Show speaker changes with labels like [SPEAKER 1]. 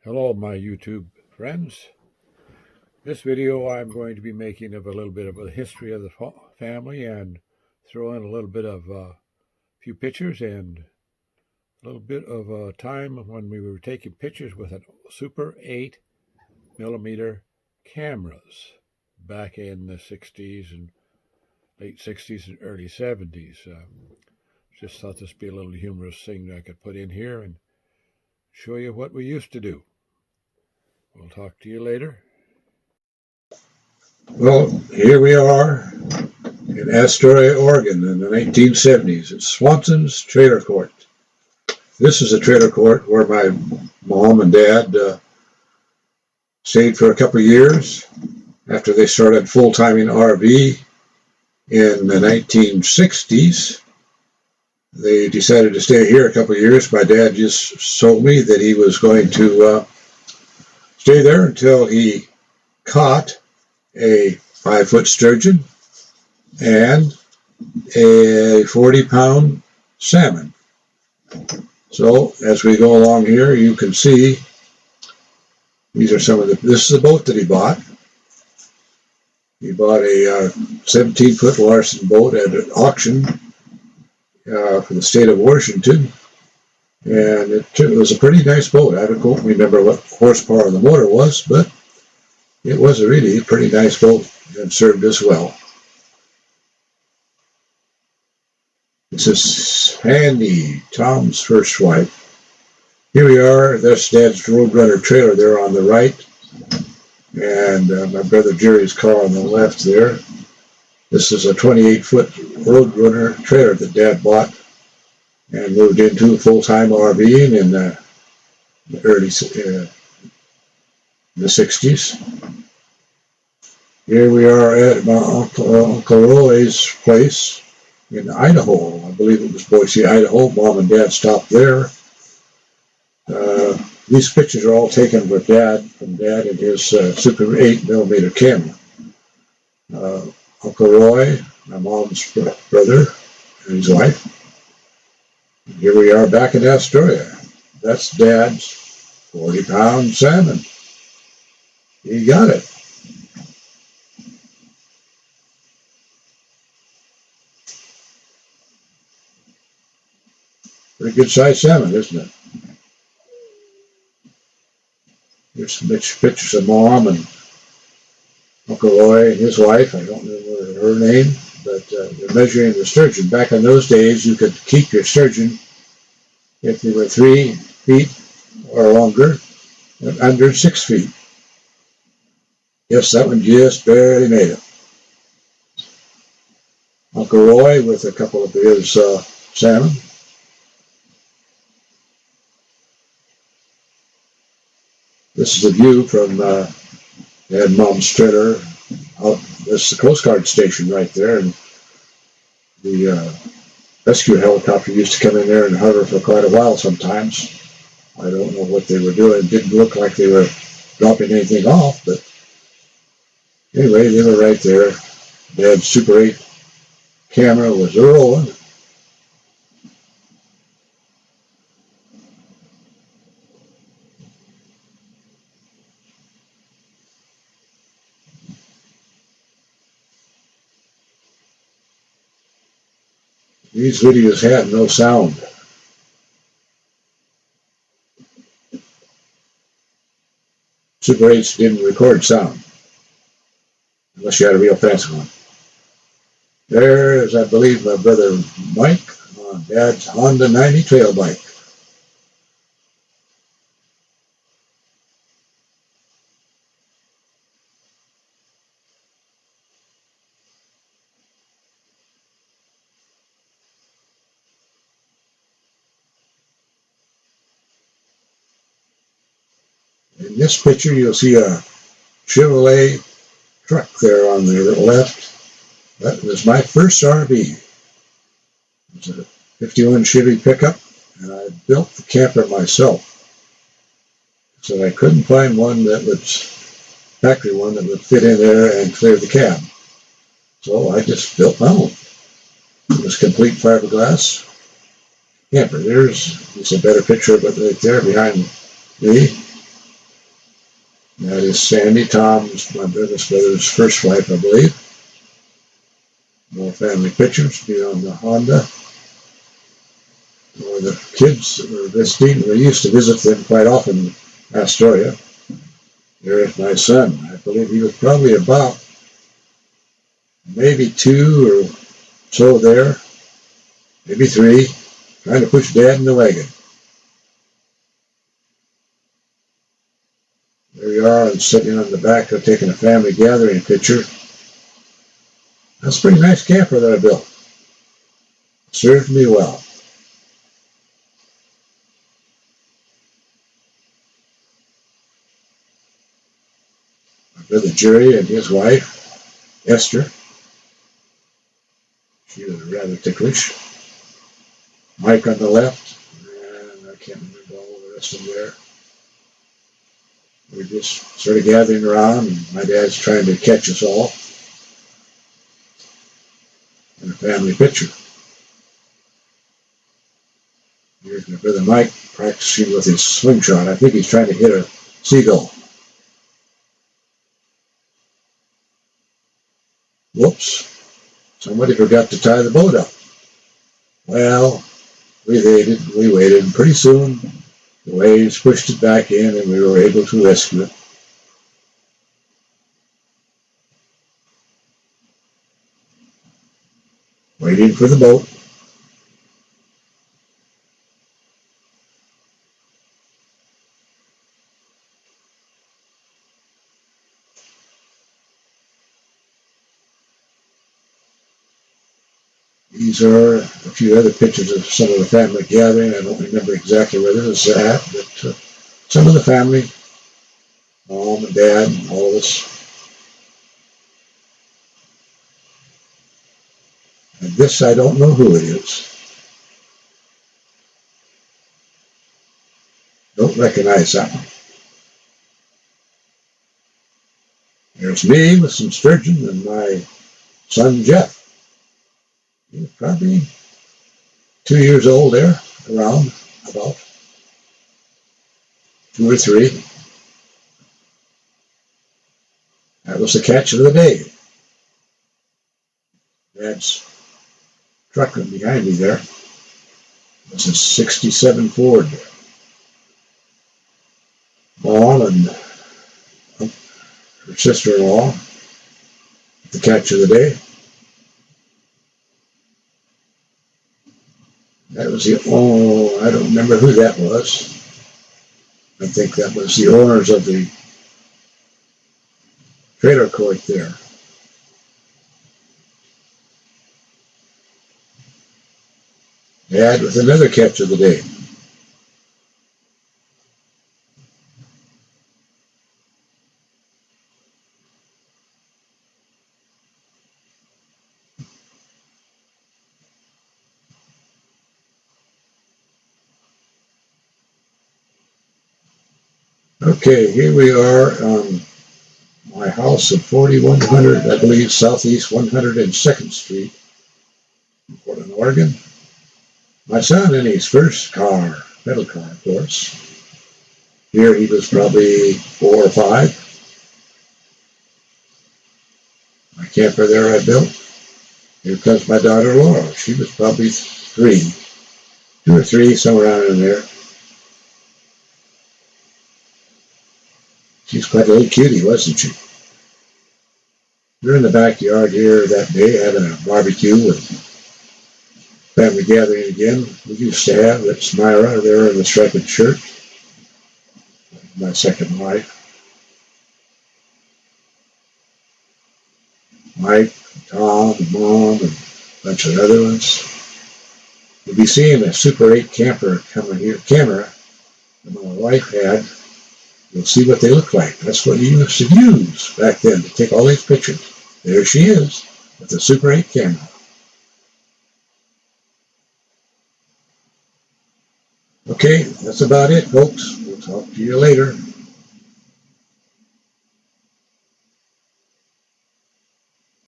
[SPEAKER 1] Hello my YouTube friends. This video I'm going to be making of a little bit of a history of the family and throw in a little bit of a few pictures and a little bit of a time when we were taking pictures with a Super 8mm cameras back in the 60s and late 60s and early 70s. Just thought this would be a little humorous thing that I could put in here and show you what we used to do. We'll talk to you later.
[SPEAKER 2] Well, here we are in Astoria, Oregon in the 1970s. It's Swanson's trailer court. This is a trailer court where my mom and dad stayed for a couple of years after they started full-timing RV in the 1960s. They decided to stay here a couple of years. My dad just told me that he was going to stay there until he caught a 5-foot sturgeon and a 40-pound salmon. So as we go along here, you can see these are some of this is the boat that he bought. He bought a 17-foot Larson boat at an auction for the state of Washington, and it was a pretty nice boat. I don't remember what horsepower the motor was, but it was a really pretty nice boat and served us well. This is Sandy, Tom's first wife. Here we are. That's Dad's Roadrunner trailer there on the right, and my brother Jerry's car on the left there. This is a 28-foot Roadrunner trailer that Dad bought and moved into full-time RVing in the early the 60s. Here we are at my Uncle Roy's place in Idaho. I believe it was Boise, Idaho. Mom and Dad stopped there. These pictures are all taken with from Dad and his Super 8mm camera. Uncle Roy, my mom's brother, and his wife. And here we are back in Astoria. That's Dad's 40-pound salmon. He got it. Pretty good sized salmon, isn't it? Here's some pictures of Mom and Uncle Roy and his wife. I don't remember her name, but they're measuring the sturgeon. Back in those days, you could keep your sturgeon if they were 3 feet or longer and under 6 feet. Yes, that one just barely made it. Uncle Roy with a couple of his salmon. This is a view from Dad and Mom's trailer. That's the Coast Guard station right there, and the rescue helicopter used to come in there and hover for quite a while sometimes. I don't know what they were doing. It didn't look like they were dropping anything off, but anyway, they were right there. Dad's Super 8 camera was rolling. These videos had no sound. Super 8s didn't record sound, unless you had a real fancy one. There's, I believe, my brother Mike on Dad's Honda 90 trail bike. In this picture, you'll see a Chevrolet truck there on the left. That was my first RV. It was a 51 Chevy pickup, and I built the camper myself. So I couldn't find one that would, factory one that would fit in there and clear the cab. So I just built my own. It was complete fiberglass camper. There's a better picture of it right there behind me. That is Sandy, Tom's, my brother's first wife, I believe. More family pictures beyond the Honda. Or the kids were visiting. We used to visit them quite often in Astoria. There's my son. I believe he was probably about maybe 2 or so there, maybe 3, trying to push Dad in the wagon. There we are, and sitting on the back of taking a family gathering picture. That's a pretty nice camper that I built. Served me well. My brother Jerry and his wife, Esther. She was rather ticklish. Mike on the left, and I can't remember all the rest of them there. We just sort of gathering around, and my dad's trying to catch us all in a family picture. Here's my brother Mike practicing with his slingshot. I think he's trying to hit a seagull. Whoops. Somebody forgot to tie the boat up. Well, we waited, and pretty soon the waves pushed it back in, and we were able to rescue it. Waiting for the boat. These are a few other pictures of some of the family gathering. I don't remember exactly where this is at, but some of the family, mom and dad, and all of us. And this, I don't know who it is. Don't recognize that one. There's me with some sturgeon and my son Jeff. He was probably 2 years old there, around about 2 or 3. That was the catch of the day. Dad's truck behind me there. It was a 67 Ford. Mom and her sister-in-law, the catch of the day. That was I don't remember who that was. I think that was the owners of the trailer court there. Dad with another catch of the day. Okay, here we are on my house at 4100, I believe, Southeast 102nd Street, in Portland, Oregon. My son in his first car, pedal car, of course. Here he was probably 4 or 5. My camper there I built. Here comes my daughter Laura. She was probably 3, 2 or 3, somewhere around in there. She's quite a little cutie, wasn't she? We're in the backyard here that day having a barbecue with family gathering again. We used to have, that's Myra there in the striped shirt, my second wife. Mike, Tom, and Mom, and a bunch of other ones. You'll be seeing a Super 8 camera that my wife had. You'll see what they look like. That's what you used to use back then to take all these pictures. There she is with the Super 8 camera. Okay, that's about it, folks. We'll talk to you later.